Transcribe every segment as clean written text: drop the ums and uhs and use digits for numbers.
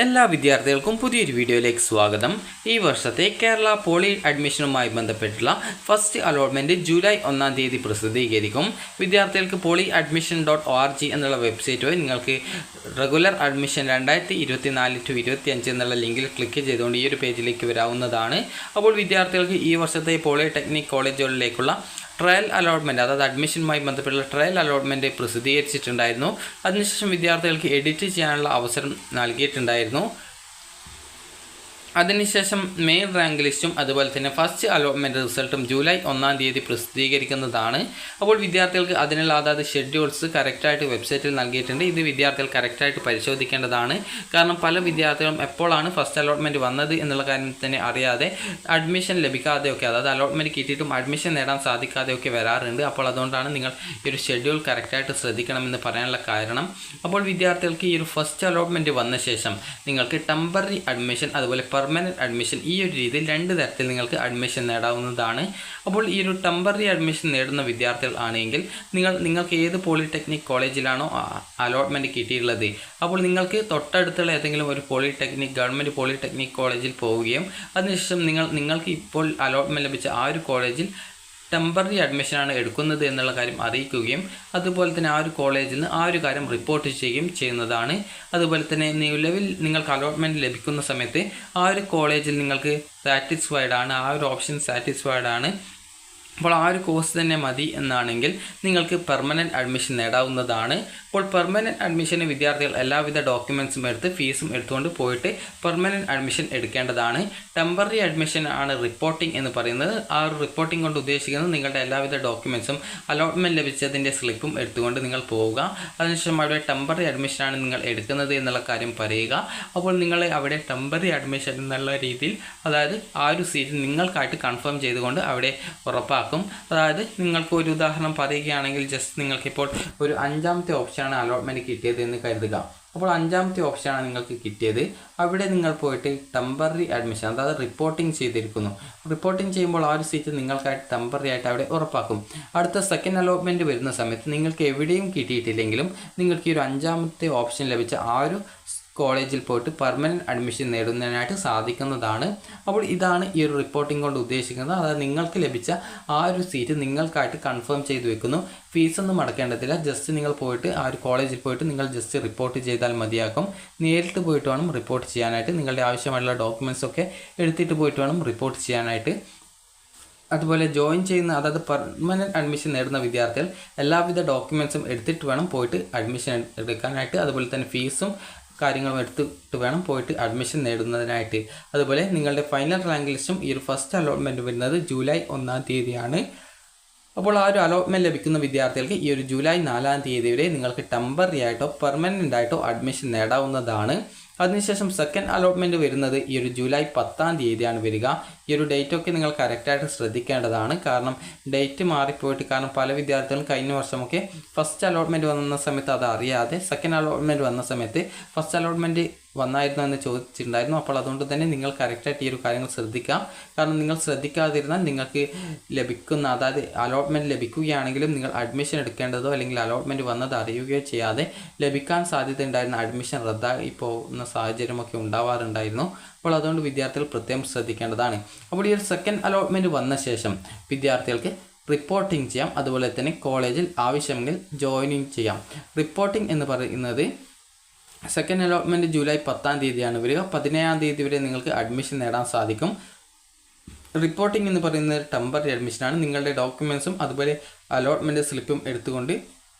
എല്ലാ വിദ്യാർത്ഥികൾക്കും പുതിയൊരു വീഡിയോയിലേക്ക് സ്വാഗതം. ഈ വർഷത്തെ കേരള പോളി അഡ്മിഷനുമായി ബന്ധപ്പെട്ടുള്ള ഫസ്റ്റ് അലോട്ട്മെൻറ്റ് ജൂലൈ 1-ാം തീയതി പ്രസിദ്ധീകരിക്കും. വിദ്യാർത്ഥികൾക്ക് polyadmission.org എന്നുള്ള വെബ്സൈറ്റ് വഴി നിങ്ങൾക്ക് റെഗുലർ അഡ്മിഷൻ 2024-25 എന്നുള്ള ലിങ്കിൽ ക്ലിക്ക് ചെയ്തുകൊണ്ട് ഈ ഒരു പേജിലേക്ക് വരാവുന്നതാണ്. അപ്പോൾ വിദ്യാർത്ഥികൾക്ക് ഈ വർഷത്തെ പോളിടെക്നിക് കോളേജുകളിലേക്കുള്ള ട്രയൽ അലോട്ട്മെൻറ്റ്, അതായത് അഡ്മിഷനുമായി ബന്ധപ്പെട്ടുള്ള ട്രയൽ അലോട്ട്മെൻറ്റ് പ്രസിദ്ധീകരിച്ചിട്ടുണ്ടായിരുന്നു. അതിനുശേഷം വിദ്യാർത്ഥികൾക്ക് എഡിറ്റ് ചെയ്യാനുള്ള അവസരം നൽകിയിട്ടുണ്ടായിരുന്നു. അതിനുശേഷം മെയിൻ റാങ്ക് ലിസ്റ്റും അതുപോലെ തന്നെ ഫസ്റ്റ് അലോട്ട്മെൻറ്റ് റിസൾട്ടും ജൂലൈ 1-ാം തീയതി പ്രസിദ്ധീകരിക്കുന്നതാണ്. അപ്പോൾ വിദ്യാർത്ഥികൾക്ക് അതിനുള്ള അതായത് ഷെഡ്യൂൾസ് കറക്റ്റായിട്ട് വെബ്സൈറ്റിൽ നൽകിയിട്ടുണ്ട്. ഇത് വിദ്യാർത്ഥികൾ കറക്റ്റായിട്ട് പരിശോധിക്കേണ്ടതാണ്. കാരണം പല വിദ്യാർത്ഥികളും എപ്പോഴാണ് ഫസ്റ്റ് അലോട്ട്മെൻറ്റ് വന്നത് എന്നുള്ള കാര്യം തന്നെ അറിയാതെ അഡ്മിഷൻ ലഭിക്കാതെയൊക്കെ, അതായത് അലോട്ട്മെൻറ്റ് കിട്ടിയിട്ടും അഡ്മിഷൻ നേടാൻ സാധിക്കാതെയൊക്കെ വരാറുണ്ട്. അപ്പോൾ അതുകൊണ്ടാണ് നിങ്ങൾ ഈ ഒരു ഷെഡ്യൂൾ കറക്റ്റായിട്ട് ശ്രദ്ധിക്കണമെന്ന് പറയാനുള്ള കാരണം. അപ്പോൾ വിദ്യാർത്ഥികൾക്ക് ഈ ഒരു ഫസ്റ്റ് അലോട്ട്മെൻറ്റ് വന്ന ശേഷം നിങ്ങൾക്ക് ടെമ്പററി അഡ്മിഷൻ അതുപോലെ പെർമനൻറ്റ് അഡ്മിഷൻ, ഈ ഒരു രീതിയിൽ രണ്ട് തരത്തിൽ നിങ്ങൾക്ക് അഡ്മിഷൻ നേടാവുന്നതാണ്. അപ്പോൾ ഈ ഒരു ടെമ്പററി അഡ്മിഷൻ നേടുന്ന വിദ്യാർത്ഥികൾ ആണെങ്കിൽ നിങ്ങൾക്ക് ഏത് പോളിടെക്നിക് കോളേജിലാണോ അലോട്ട്മെൻറ്റ് കിട്ടിയിട്ടുള്ളത്, അപ്പോൾ നിങ്ങൾക്ക് തൊട്ടടുത്തുള്ള ഏതെങ്കിലും ഒരു ഗവൺമെൻറ് പോളിടെക്നിക് കോളേജിൽ പോവുകയും അതിനുശേഷം നിങ്ങൾക്ക് ഇപ്പോൾ അലോട്ട്മെൻറ്റ് ലഭിച്ച ആ ഒരു കോളേജിൽ ടെമ്പററി അഡ്മിഷനാണ് എടുക്കുന്നത് എന്നുള്ള കാര്യം അറിയിക്കുകയും അതുപോലെ തന്നെ ആ ഒരു കോളേജിൽ നിന്ന് ആ ഒരു കാര്യം റിപ്പോർട്ട് ചെയ്യുകയും ചെയ്യുന്നതാണ്. അതുപോലെ തന്നെ നിലവിൽ നിങ്ങൾക്ക് അലോട്ട്മെൻറ്റ് ലഭിക്കുന്ന സമയത്ത് ആ ഒരു കോളേജിൽ നിങ്ങൾക്ക് സാറ്റിസ്ഫൈഡ് ആണ്, ആ ഒരു ഓപ്ഷൻ സാറ്റിസ്ഫൈഡ് ആണ്, അപ്പോൾ ആ ഒരു കോഴ്സ് തന്നെ മതി എന്നാണെങ്കിൽ നിങ്ങൾക്ക് പെർമനൻറ്റ് അഡ്മിഷൻ നേടാവുന്നതാണ്. അപ്പോൾ പെർമനൻറ്റ് അഡ്മിഷന് വിദ്യാർത്ഥികൾ എല്ലാവിധ ഡോക്യുമെൻറ്റ്സും എടുത്ത് ഫീസും എടുത്തുകൊണ്ട് പോയിട്ട് പെർമനൻറ്റ് അഡ്മിഷൻ എടുക്കേണ്ടതാണ്. ടെമ്പററി അഡ്മിഷൻ ആണ് റിപ്പോർട്ടിംഗ് എന്ന് പറയുന്നത്. ആ ഒരു റിപ്പോർട്ടിംഗ് കൊണ്ട് ഉദ്ദേശിക്കുന്നത് നിങ്ങളുടെ എല്ലാവിധ ഡോക്യുമെൻറ്റ്സും അലോട്ട്മെൻറ്റ് ലഭിച്ചതിൻ്റെ സ്ലിപ്പും എടുത്തുകൊണ്ട് നിങ്ങൾ പോവുക. അതിനുശേഷം അവിടെ ടെമ്പററി അഡ്മിഷനാണ് നിങ്ങൾ എടുക്കുന്നത് എന്നുള്ള കാര്യം പറയുക. അപ്പോൾ നിങ്ങൾ അവിടെ ടെമ്പററി അഡ്മിഷൻ എന്നുള്ള രീതിയിൽ, അതായത് ആ ഒരു സീറ്റ് നിങ്ങൾക്കായിട്ട് കൺഫേം ചെയ്തുകൊണ്ട് അവിടെ ഉറപ്പാക്കും. അതായത് നിങ്ങൾക്ക് ഒരു ഉദാഹരണം പറയുകയാണെങ്കിൽ, ജസ്റ്റ് നിങ്ങൾക്കിപ്പോൾ ഒരു 5-ാമത്തെ ഓപ്ഷനാണ് അലോട്ട്മെൻറ്റ് കിട്ടിയത് എന്ന് കരുതുക. അപ്പോൾ 5-ാമത്തെ ഓപ്ഷനാണ് നിങ്ങൾക്ക് കിട്ടിയത്. അവിടെ നിങ്ങൾ പോയിട്ട് ടെമ്പററി അഡ്മിഷൻ, അതായത് റിപ്പോർട്ടിംഗ് ചെയ്തിരിക്കുന്നു. റിപ്പോർട്ടിംഗ് ചെയ്യുമ്പോൾ ആ ഒരു സീറ്റ് നിങ്ങൾക്കായിട്ട് ടെമ്പററി ആയിട്ട് അവിടെ ഉറപ്പാക്കും. അടുത്ത സെക്കൻഡ് അലോട്ട്മെൻറ്റ് വരുന്ന സമയത്ത് നിങ്ങൾക്ക് എവിടെയും കിട്ടിയിട്ടില്ലെങ്കിലും നിങ്ങൾക്ക് ഈ ഒരു 5-ാമത്തെ ഓപ്ഷൻ ലഭിച്ച ആ ഒരു കോളേജിൽ പോയിട്ട് പെർമനൻറ്റ് അഡ്മിഷൻ നേടുന്നതിനായിട്ട് സാധിക്കുന്നതാണ്. അപ്പോൾ ഇതാണ് ഈ ഒരു റിപ്പോർട്ടിംഗ് കൊണ്ട് ഉദ്ദേശിക്കുന്നത്. അതായത് നിങ്ങൾക്ക് ലഭിച്ച ആ ഒരു സീറ്റ് നിങ്ങൾക്കായിട്ട് കൺഫേം ചെയ്ത് വെക്കുന്നു. ഫീസൊന്നും അടക്കേണ്ടതില്ല. ജസ്റ്റ് നിങ്ങൾ പോയിട്ട് ആ ഒരു കോളേജിൽ പോയിട്ട് നിങ്ങൾ ജസ്റ്റ് റിപ്പോർട്ട് ചെയ്താൽ മതിയാക്കും. നേരിട്ട് പോയിട്ട് വേണം റിപ്പോർട്ട് ചെയ്യാനായിട്ട്. നിങ്ങളുടെ ആവശ്യമായിട്ടുള്ള ഡോക്യുമെൻറ്റ്സ് ഒക്കെ എടുത്തിട്ട് പോയിട്ട് വേണം റിപ്പോർട്ട് ചെയ്യാനായിട്ട്. അതുപോലെ ജോയിൻ ചെയ്യുന്ന, അതായത് പെർമനൻറ്റ് അഡ്മിഷൻ നേടുന്ന വിദ്യാർത്ഥികൾ എല്ലാവിധ ഡോക്യുമെൻറ്റ്സും എടുത്തിട്ട് വേണം പോയിട്ട് അഡ്മിഷൻ എടുക്കാനായിട്ട്. അതുപോലെ തന്നെ ഫീസും കാര്യങ്ങളും എടുത്തിട്ട് വേണം പോയിട്ട് അഡ്മിഷൻ നേടുന്നതിനായിട്ട്. അതുപോലെ നിങ്ങളുടെ ഫൈനൽ റാങ്ക് ലിസ്റ്റും ഈ ഒരു ഫസ്റ്റ് അലോട്ട്മെൻറ്റ് വരുന്നത് ജൂലൈ 1-ാം തീയതിയാണ്. അപ്പോൾ ആ ഒരു അലോട്ട്മെൻറ്റ് ലഭിക്കുന്ന വിദ്യാർത്ഥികൾക്ക് ഈ ഒരു ജൂലൈ 4-ാം തീയതി വരെ നിങ്ങൾക്ക് ടെമ്പററി ആയിട്ടോ പെർമനൻ്റ് ആയിട്ടോ അഡ്മിഷൻ നേടാവുന്നതാണ്. അതിനുശേഷം സെക്കൻഡ് അലോട്ട്മെൻറ്റ് വരുന്നത് ഈ ഒരു ജൂലൈ 10-ാം തീയതിയാണ് വരിക. ഈ ഒരു ഡേറ്റൊക്കെ നിങ്ങൾ കറക്റ്റായിട്ട് ശ്രദ്ധിക്കേണ്ടതാണ്. കാരണം ഡേറ്റ് മാറിപ്പോയിട്ട്, കാരണം പല വിദ്യാർത്ഥികളും കഴിഞ്ഞ വർഷമൊക്കെ ഫസ്റ്റ് അലോട്ട്മെൻറ്റ് വന്ന സമയത്ത് അത് അറിയാതെ സെക്കൻഡ് അലോട്ട്മെൻറ്റ് വന്ന സമയത്ത് ഫസ്റ്റ് അലോട്ട്മെൻറ്റ് വന്നായിരുന്നു എന്ന് ചോദിച്ചിട്ടുണ്ടായിരുന്നു. അപ്പോൾ അതുകൊണ്ട് തന്നെ നിങ്ങൾ കറക്റ്റായിട്ട് ഈ ഒരു കാര്യങ്ങൾ ശ്രദ്ധിക്കാം. കാരണം നിങ്ങൾ ശ്രദ്ധിക്കാതിരുന്നാൽ നിങ്ങൾക്ക് ലഭിക്കുന്ന, അതായത് അലോട്ട്മെൻറ്റ് ലഭിക്കുകയാണെങ്കിലും നിങ്ങൾ അഡ്മിഷൻ എടുക്കേണ്ടതോ അല്ലെങ്കിൽ അലോട്ട്മെൻറ്റ് വന്നത് അറിയുകയോ ചെയ്യാതെ ലഭിക്കാൻ സാധ്യതയുണ്ടായിരുന്ന അഡ്മിഷൻ റദ്ദായി പോകുന്ന സാഹചര്യമൊക്കെ ഉണ്ടാവാറുണ്ടായിരുന്നു. അപ്പോൾ അതുകൊണ്ട് വിദ്യാർത്ഥികൾ പ്രത്യേകം ശ്രദ്ധിക്കേണ്ടതാണ്. അപ്പോൾ ഈ ഒരു സെക്കൻഡ് അലോട്ട്മെൻറ്റ് വന്ന ശേഷം വിദ്യാർത്ഥികൾക്ക് റിപ്പോർട്ടിംഗ് ചെയ്യാം. അതുപോലെ തന്നെ കോളേജിൽ ആവശ്യമെങ്കിൽ ജോയിനിങ് ചെയ്യാം. റിപ്പോർട്ടിംഗ് എന്ന് പറയുന്നത് സെക്കൻഡ് അലോട്ട്മെൻറ്റ് ജൂലൈ 10-ാം തീയതിയാണ് വരിക. 17-ാം തീയതി വരെ നിങ്ങൾക്ക് അഡ്മിഷൻ നേടാൻ സാധിക്കും. റിപ്പോർട്ടിംഗ് എന്ന് പറയുന്നത് ടെമ്പററി അഡ്മിഷനാണ്. നിങ്ങളുടെ ഡോക്യുമെൻറ്റ്സും അതുപോലെ അലോട്ട്മെൻറ്റ് സ്ലിപ്പും എടുത്തുകൊണ്ട്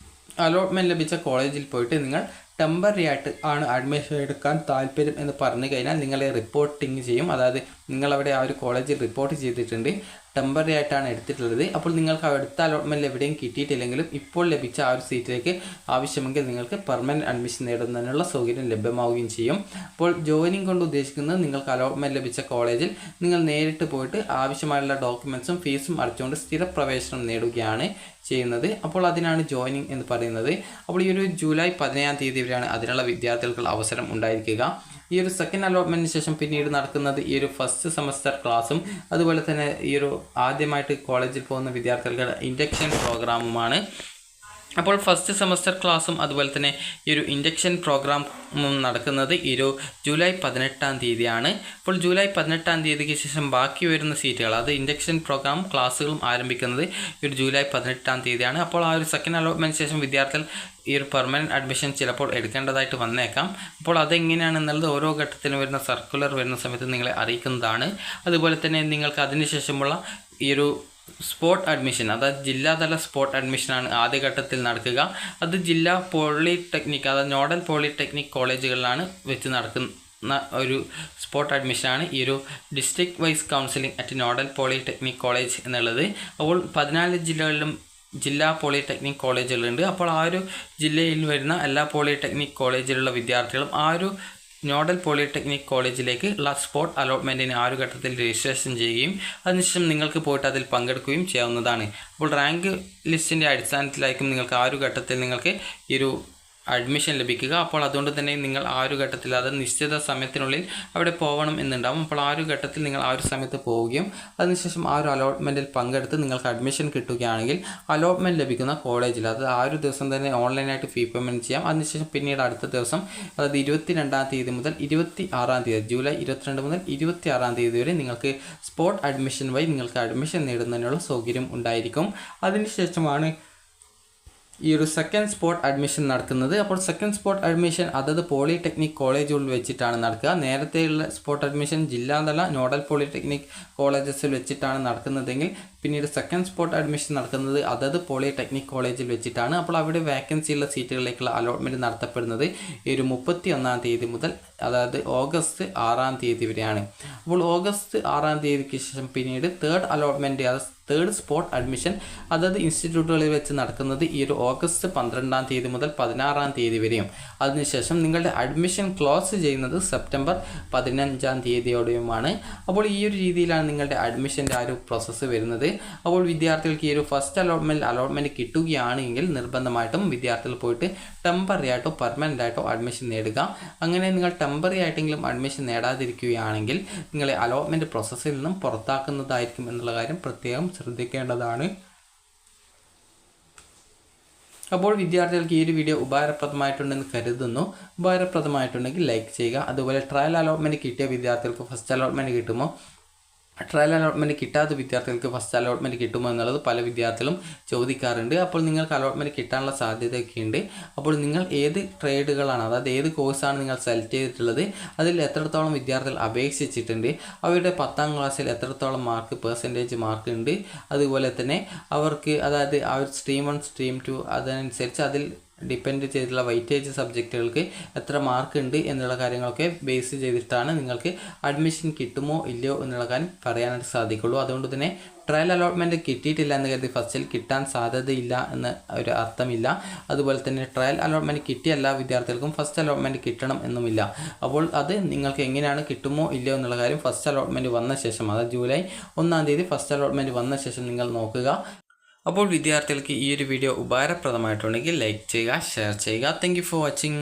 അലോട്ട്മെൻറ്റ് ലഭിച്ച കോളേജിൽ പോയിട്ട് നിങ്ങൾ ടെമ്പററി ആയിട്ട് ആണ് അഡ്മിഷൻ എടുക്കാൻ താല്പര്യം എന്ന് പറഞ്ഞു കഴിഞ്ഞാൽ നിങ്ങളെ റിപ്പോർട്ടിങ് ചെയ്യും. അതായത് നിങ്ങളവിടെ ആ ഒരു കോളേജിൽ റിപ്പോർട്ട് ചെയ്തിട്ടുണ്ട്, ടെമ്പററി ആയിട്ടാണ് എടുത്തിട്ടുള്ളത്. അപ്പോൾ നിങ്ങൾക്ക് അടുത്ത അലോട്ട്മെൻറ്റിൽ എവിടെയും കിട്ടിയിട്ടില്ലെങ്കിലും ഇപ്പോൾ ലഭിച്ച ആ ഒരു സീറ്റിലേക്ക് ആവശ്യമെങ്കിൽ നിങ്ങൾക്ക് പെർമനൻറ്റ് അഡ്മിഷൻ നേടുന്നതിനുള്ള സൗകര്യം ലഭ്യമാവുകയും ചെയ്യും. അപ്പോൾ ജോയിനിങ് കൊണ്ട് ഉദ്ദേശിക്കുന്നത് നിങ്ങൾക്ക് അലോട്ട്മെൻറ്റ് ലഭിച്ച കോളേജിൽ നിങ്ങൾ നേരിട്ട് പോയിട്ട് ആവശ്യമായുള്ള ഡോക്യുമെൻറ്റ്സും ഫീസും അടച്ചുകൊണ്ട് സ്ഥിരപ്രവേശനം നേടുകയാണ് ചെയ്യുന്നത്. അപ്പോൾ അതിനാണ് ജോയിനിങ് എന്ന് പറയുന്നത്. അപ്പോൾ ഈ ഒരു ജൂലൈ 15-ാം തീയതി വരെയാണ് അതിനുള്ള വിദ്യാർത്ഥികൾക്ക് അവസരം ഉണ്ടായിരിക്കുക. ഈ ഒരു സെക്കൻഡ് അലോട്ട്മെൻറ്റിന് ശേഷം പിന്നീട് നടക്കുന്നത് ഈ ഒരു ഫസ്റ്റ് സെമസ്റ്റർ ക്ലാസ്സും അതുപോലെ തന്നെ ഈ ഒരു ആദ്യമായിട്ട് കോളേജിൽ പോകുന്ന വിദ്യാർത്ഥികളുടെ ഇൻഡക്ഷൻ പ്രോഗ്രാമുമാണ്. അപ്പോൾ ഫസ്റ്റ് സെമസ്റ്റർ ക്ലാസ്സും അതുപോലെ തന്നെ ഈ ഒരു ഇൻഡക്ഷൻ പ്രോഗ്രാമും നടക്കുന്നത് ഈ ഒരു ജൂലൈ 18-ാം തീയതിയാണ്. അപ്പോൾ ജൂലൈ 18-ാം തീയതിക്ക് ശേഷം ബാക്കി വരുന്ന സീറ്റുകൾ, അത് ഇൻഡക്ഷൻ പ്രോഗ്രാം ക്ലാസ്സുകളും ആരംഭിക്കുന്നത് ഈ ഒരു ജൂലൈ 18-ാം തീയതിയാണ്. അപ്പോൾ ആ ഒരു സെക്കൻഡ് അലോട്ട്മെൻറ്റ് ശേഷം വിദ്യാർത്ഥികൾ ഈ ഒരു പെർമനൻറ്റ് അഡ്മിഷൻ ചിലപ്പോൾ എടുക്കേണ്ടതായിട്ട് വന്നേക്കാം. അപ്പോൾ അതെങ്ങനെയാണെന്നുള്ളത് ഓരോ ഘട്ടത്തിലും വരുന്ന സർക്കുലർ വരുന്ന സമയത്ത് നിങ്ങളെ അറിയിക്കുന്നതാണ്. അതുപോലെ തന്നെ നിങ്ങൾക്ക് അതിനുശേഷമുള്ള ഈ ഒരു സ്പോട്ട് അഡ്മിഷൻ, അതായത് ജില്ലാതല സ്പോട്ട് അഡ്മിഷനാണ് ആദ്യഘട്ടത്തിൽ നടക്കുക. അത് ജില്ലാ പോളിടെക്നിക്, അതായത് നോഡൽ പോളിടെക്നിക് കോളേജുകളിലാണ് വെച്ച് നടക്കുന്ന ഒരു സ്പോട്ട് അഡ്മിഷനാണ് ഈ ഒരു district vice counselling at nodal polytechnic college എന്നുള്ളത്. അപ്പോൾ 14 ജില്ലകളിലും ജില്ലാ പോളിടെക്നിക് കോളേജുകളുണ്ട്. അപ്പോൾ ആ ഒരു ജില്ലയിൽ വരുന്ന എല്ലാ പോളിടെക്നിക് കോളേജിലുള്ള വിദ്യാർത്ഥികളും ആ ഒരു നോഡൽ പോളിടെക്നിക് കോളേജിലേക്ക് ഉള്ള സ്പോട്ട് അലോട്ട്മെൻറ്റിന് ആ ഒരു ഘട്ടത്തിൽ രജിസ്ട്രേഷൻ ചെയ്യുകയും അതിനുശേഷം നിങ്ങൾക്ക് പോയിട്ട് അതിൽ പങ്കെടുക്കുകയും ചെയ്യാവുന്നതാണ്. അപ്പോൾ റാങ്ക് ലിസ്റ്റിൻ്റെ അടിസ്ഥാനത്തിലായിരിക്കും നിങ്ങൾക്ക് ആ ഒരു ഘട്ടത്തിൽ നിങ്ങൾക്ക് ഈ ഒരു അഡ്മിഷൻ ലഭിക്കുക. അപ്പോൾ അതുകൊണ്ട് തന്നെ നിങ്ങൾ ആ ഒരു ഘട്ടത്തിൽ, അത് നിശ്ചിത സമയത്തിനുള്ളിൽ അവിടെ പോകണം എന്നുണ്ടാവും. അപ്പോൾ ആ ഒരു ഘട്ടത്തിൽ നിങ്ങൾ ആ ഒരു സമയത്ത് പോവുകയും അതിനുശേഷം ആ ഒരു അലോട്ട്മെൻറ്റിൽ പങ്കെടുത്ത് നിങ്ങൾക്ക് അഡ്മിഷൻ കിട്ടുകയാണെങ്കിൽ അലോട്ട്മെൻറ്റ് ലഭിക്കുന്ന കോളേജിൽ, അത് ആ ഒരു ദിവസം തന്നെ ഓൺലൈനായിട്ട് ഫീ പേയ്മെൻറ്റ് ചെയ്യാം. അതിനുശേഷം പിന്നീട് അടുത്ത ദിവസം, അതായത് 22-ാം തീയതി മുതൽ 26-ാം തീയതി, ജൂലൈ 22 മുതൽ 26-ാം തീയതി വരെ നിങ്ങൾക്ക് സ്പോട്ട് അഡ്മിഷൻ വഴി നിങ്ങൾക്ക് അഡ്മിഷൻ നേടുന്നതിനുള്ള സൗകര്യം ഉണ്ടായിരിക്കും. അതിനുശേഷമാണ് ഈ ഒരു സെക്കൻഡ് സ്പോട്ട് അഡ്മിഷൻ നടക്കുന്നത്. അപ്പോൾ സെക്കൻഡ് സ്പോട്ട് അഡ്മിഷൻ അതത് പോളിടെക്നിക് കോളേജുകളിൽ വെച്ചിട്ടാണ് നടക്കുക. നേരത്തെയുള്ള സ്പോട്ട് അഡ്മിഷൻ ജില്ലാതല നോഡൽ പോളിടെക്നിക് കോളേജസിൽ വെച്ചിട്ടാണ് നടക്കുന്നതെങ്കിൽ പിന്നീട് സെക്കൻഡ് സ്പോട്ട് അഡ്മിഷൻ നടക്കുന്നത് അതത് പോളിടെക്നിക് കോളേജിൽ വെച്ചിട്ടാണ്. അപ്പോൾ അവിടെ വേക്കൻസിയുള്ള സീറ്റുകളിലേക്കുള്ള അലോട്ട്മെൻറ്റ് നടത്തപ്പെടുന്നത് ഈ ഒരു 31-ാം തീയതി മുതൽ, അതായത് ഓഗസ്റ്റ് 6-ാം തീയതി വരെയാണ്. അപ്പോൾ ഓഗസ്റ്റ് 6-ാം തീയതിക്ക് ശേഷം പിന്നീട് തേർഡ് അലോട്ട്മെൻറ്റ്, അത് തേർഡ് സ്പോട്ട് അഡ്മിഷൻ അതത് ഇൻസ്റ്റിറ്റ്യൂട്ടുകളിൽ വെച്ച് നടക്കുന്നത് ഈ ഒരു ഓഗസ്റ്റ് 12-ാം തീയതി മുതൽ 16-ാം തീയതി വരെയും. അതിനുശേഷം നിങ്ങളുടെ അഡ്മിഷൻ ക്ലോസ് ചെയ്യുന്നത് സെപ്റ്റംബർ 15-ാം തീയതിയോടെയുമാണ്. അപ്പോൾ ഈ ഒരു രീതിയിലാണ് നിങ്ങളുടെ അഡ്മിഷൻ്റെ ആ ഒരു പ്രോസസ്സ് വരുന്നത്. അപ്പോൾ വിദ്യാർത്ഥികൾക്ക് ഈ ഒരു ഫസ്റ്റ് അലോട്ട്മെൻറ്റ് കിട്ടുകയാണെങ്കിൽ നിർബന്ധമായിട്ടും വിദ്യാർത്ഥികൾ പോയിട്ട് ടെമ്പററി ആയിട്ടോ പെർമനൻ്റ് ആയിട്ടോ അഡ്മിഷൻ നേടുക. അങ്ങനെ നിങ്ങൾ ടെമ്പററി ആയിട്ടെങ്കിലും അഡ്മിഷൻ നേടാതിരിക്കുകയാണെങ്കിൽ നിങ്ങളെ അലോട്ട്മെൻറ്റ് പ്രോസസ്സിൽ നിന്നും പുറത്താക്കുന്നതായിരിക്കും എന്നുള്ള കാര്യം പ്രത്യേകം ശ്രദ്ധിക്കേണ്ടതാണ്. അപ്പോൾ വിദ്യാർത്ഥികൾക്ക് ഈ ഒരു വീഡിയോ ഉപകാരപ്രദമായിട്ടുണ്ടെന്ന് കരുതുന്നു. ഉപകാരപ്രദമായിട്ടുണ്ടെങ്കിൽ ലൈക്ക് ചെയ്യുക. അതുപോലെ ട്രയൽ അലോട്ട്മെൻറ്റ് കിട്ടിയ വിദ്യാർത്ഥികൾക്ക് ഫസ്റ്റ് അലോട്ട്മെൻറ്റ് കിട്ടുമോ, ട്രയൽ അലോട്ട്മെൻറ്റ് കിട്ടാത്ത വിദ്യാർത്ഥികൾക്ക് ഫസ്റ്റ് അലോട്ട്മെൻറ്റ് കിട്ടുമോ എന്നുള്ളത് പല വിദ്യാർത്ഥികളും ചോദിക്കാറുണ്ട്. അപ്പോൾ നിങ്ങൾക്ക് അലോട്ട്മെൻറ്റ് കിട്ടാനുള്ള സാധ്യതയൊക്കെയുണ്ട്. അപ്പോൾ നിങ്ങൾ ഏത് ട്രേഡുകളാണ്, അതായത് ഏത് കോഴ്സാണ് നിങ്ങൾ സെലക്ട് ചെയ്തിട്ടുള്ളത്, അതിൽ എത്രത്തോളം വിദ്യാർത്ഥികൾ അപേക്ഷിച്ചിട്ടുണ്ട്, അവരുടെ 10ാം ക്ലാസ്സിൽ എത്രത്തോളം പെർസെൻറ്റേജ് മാർക്ക് ഉണ്ട്, അതുപോലെ തന്നെ അവർക്ക്, അതായത് ആ ഒരു സ്ട്രീം 1 സ്ട്രീം 2 അതനുസരിച്ച് അതിൽ ഡിപ്പെൻഡ് ചെയ്തിട്ടുള്ള വൈറ്റേജ് സബ്ജക്റ്റുകൾക്ക് എത്ര മാർക്ക് ഉണ്ട് എന്നുള്ള കാര്യങ്ങളൊക്കെ ബേസ് ചെയ്തിട്ടാണ് നിങ്ങൾക്ക് അഡ്മിഷൻ കിട്ടുമോ ഇല്ലയോ എന്നുള്ള കാര്യം പറയാനായിട്ട് സാധിക്കുള്ളൂ. അതുകൊണ്ട് തന്നെ ട്രയൽ അലോട്ട്മെൻറ്റ് കിട്ടിയിട്ടില്ല എന്ന് കരുതി ഫസ്റ്റിൽ കിട്ടാൻ സാധ്യതയില്ല എന്ന് ഒരു അർത്ഥമില്ല. അതുപോലെ തന്നെ ട്രയൽ അലോട്ട്മെൻറ്റ് കിട്ടിയ എല്ലാ വിദ്യാർത്ഥികൾക്കും ഫസ്റ്റ് അലോട്ട്മെൻറ്റ് കിട്ടണം എന്നുമില്ല. അപ്പോൾ അത് നിങ്ങൾക്ക് എങ്ങനെയാണ്, കിട്ടുമോ ഇല്ലയോ എന്നുള്ള കാര്യം ഫസ്റ്റ് അലോട്ട്മെൻറ്റ് വന്ന ശേഷം, അതായത് ജൂലൈ 1-ാം തീയതി ഫസ്റ്റ് അലോട്ട്മെൻറ്റ് വന്ന ശേഷം നിങ്ങൾ നോക്കുക. അപ്പോൾ വിദ്യാർത്ഥികൾക്ക് ഈ ഒരു വീഡിയോ ഉപകാരപ്രദമായിട്ടുണ്ടെങ്കിൽ ലൈക്ക് ചെയ്യുക, ഷെയർ ചെയ്യുക. Thank you for watching.